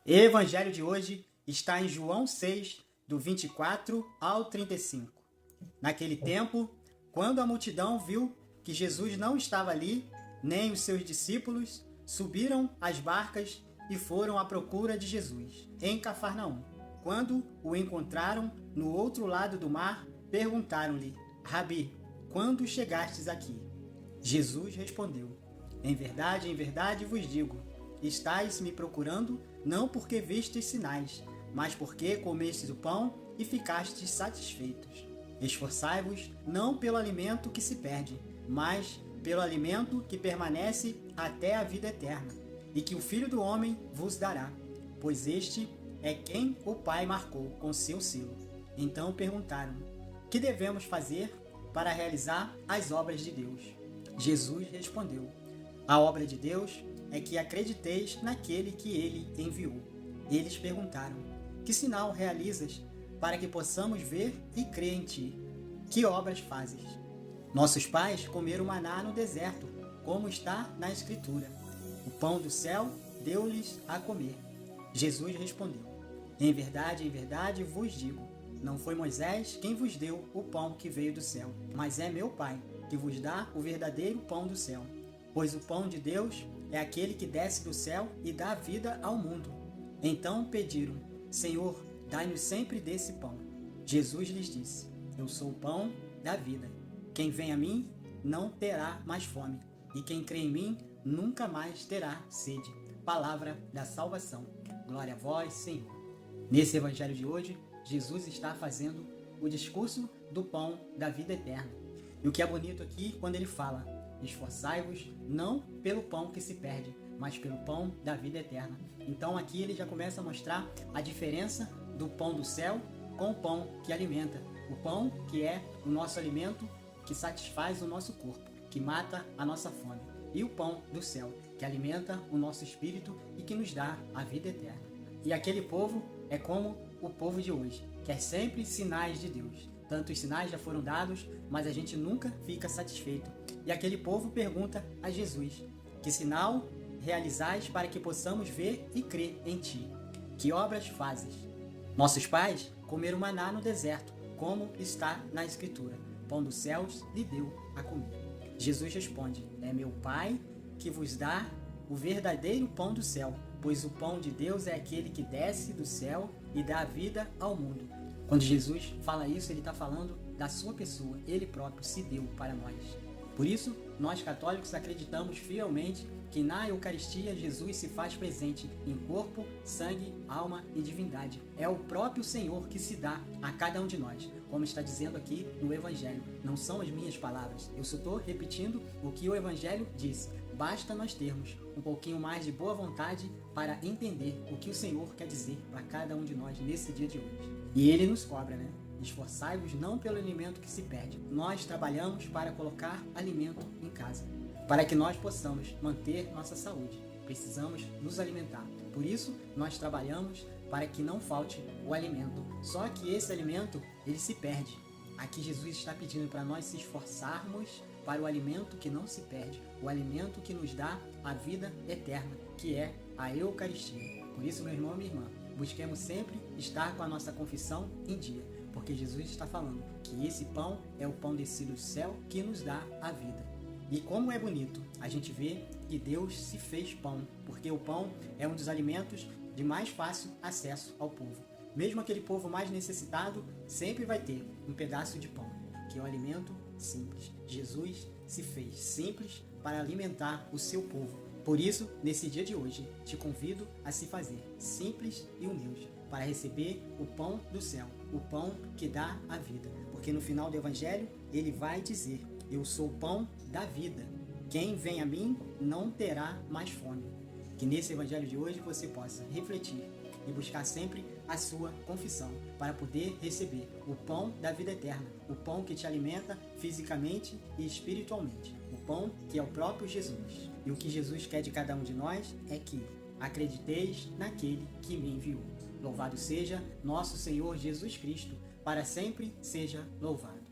Evangelho de hoje está em João 6, do 24 ao 35. Naquele tempo, quando a multidão viu que Jesus não estava ali, nem os seus discípulos, subiram às barcas e foram à procura de Jesus, em Cafarnaum. Quando o encontraram no outro lado do mar, perguntaram-lhe: Rabi, quando chegastes aqui? Jesus respondeu: em verdade vos digo, estáis me procurando, não porque vistes sinais, mas porque comestes o pão e ficastes satisfeitos. Esforçai-vos não pelo alimento que se perde, mas pelo alimento que permanece até a vida eterna, e que o Filho do Homem vos dará, pois este é quem o Pai marcou com seu selo. Então perguntaram: que devemos fazer para realizar as obras de Deus? Jesus respondeu: a obra de Deus é que acrediteis naquele que ele enviou. Eles perguntaram: que sinal realizas para que possamos ver e crer em ti? Que obras fazes? Nossos pais comeram maná no deserto, como está na Escritura. O pão do céu deu-lhes a comer. Jesus respondeu: em verdade vos digo, não foi Moisés quem vos deu o pão que veio do céu, mas é meu Pai, que vos dá o verdadeiro pão do céu. Pois o pão de Deus é aquele que desce do céu e dá vida ao mundo. Então pediram: Senhor, dai-nos sempre desse pão. Jesus lhes disse: eu sou o pão da vida. Quem vem a mim não terá mais fome, e quem crê em mim nunca mais terá sede. Palavra da salvação. Glória a vós, Senhor. Nesse evangelho de hoje, Jesus está fazendo o discurso do pão da vida eterna. E o que é bonito aqui, quando ele fala: esforçai-vos não pelo pão que se perde, mas pelo pão da vida eterna. Então aqui ele já começa a mostrar a diferença do pão do céu com o pão que alimenta. O pão que é o nosso alimento, que satisfaz o nosso corpo, que mata a nossa fome. E o pão do céu, que alimenta o nosso espírito e que nos dá a vida eterna. E aquele povo é como o povo de hoje, quer sempre sinais de Deus. Tantos sinais já foram dados, mas a gente nunca fica satisfeito. E aquele povo pergunta a Jesus: que sinal realizais para que possamos ver e crer em ti? Que obras fazes? Nossos pais comeram maná no deserto, como está na Escritura. Pão dos céus lhe deu a comer. Jesus responde: é meu Pai que vos dá o verdadeiro pão do céu, pois o pão de Deus é aquele que desce do céu e dá vida ao mundo. Quando Jesus fala isso, ele está falando da sua pessoa. Ele próprio se deu para nós. Por isso, nós católicos acreditamos fielmente que na Eucaristia Jesus se faz presente em corpo, sangue, alma e divindade. É o próprio Senhor que se dá a cada um de nós, como está dizendo aqui no Evangelho. Não são as minhas palavras, eu só estou repetindo o que o Evangelho diz. Basta nós termos um pouquinho mais de boa vontade para entender o que o Senhor quer dizer para cada um de nós nesse dia de hoje. E Ele nos cobra, né? Esforçai-vos não pelo alimento que se perde. Nós trabalhamos para colocar alimento em casa, para que nós possamos manter nossa saúde. Precisamos nos alimentar. Por isso, nós trabalhamos para que não falte o alimento. Só que esse alimento, ele se perde. Aqui Jesus está pedindo para nós se esforçarmos para o alimento que não se perde, o alimento que nos dá a vida eterna, que é a Eucaristia. Por isso, meu irmão e minha irmã, busquemos sempre estar com a nossa confissão em dia, porque Jesus está falando que esse pão é o pão descido do céu que nos dá a vida. E como é bonito a gente ver que Deus se fez pão, porque o pão é um dos alimentos de mais fácil acesso ao povo. Mesmo aquele povo mais necessitado sempre vai ter um pedaço de pão, que é um alimento simples. Jesus se fez simples para alimentar o seu povo. Por isso, nesse dia de hoje, te convido a se fazer simples e humilde, para receber o pão do céu, o pão que dá a vida. Porque no final do Evangelho, ele vai dizer: eu sou o pão da vida. Quem vem a mim não terá mais fome. Que nesse Evangelho de hoje você possa refletir e buscar sempre a sua confissão, para poder receber o pão da vida eterna, o pão que te alimenta fisicamente e espiritualmente, o pão que é o próprio Jesus. E o que Jesus quer de cada um de nós é que acrediteis naquele que me enviou. Louvado seja nosso Senhor Jesus Cristo, para sempre seja louvado.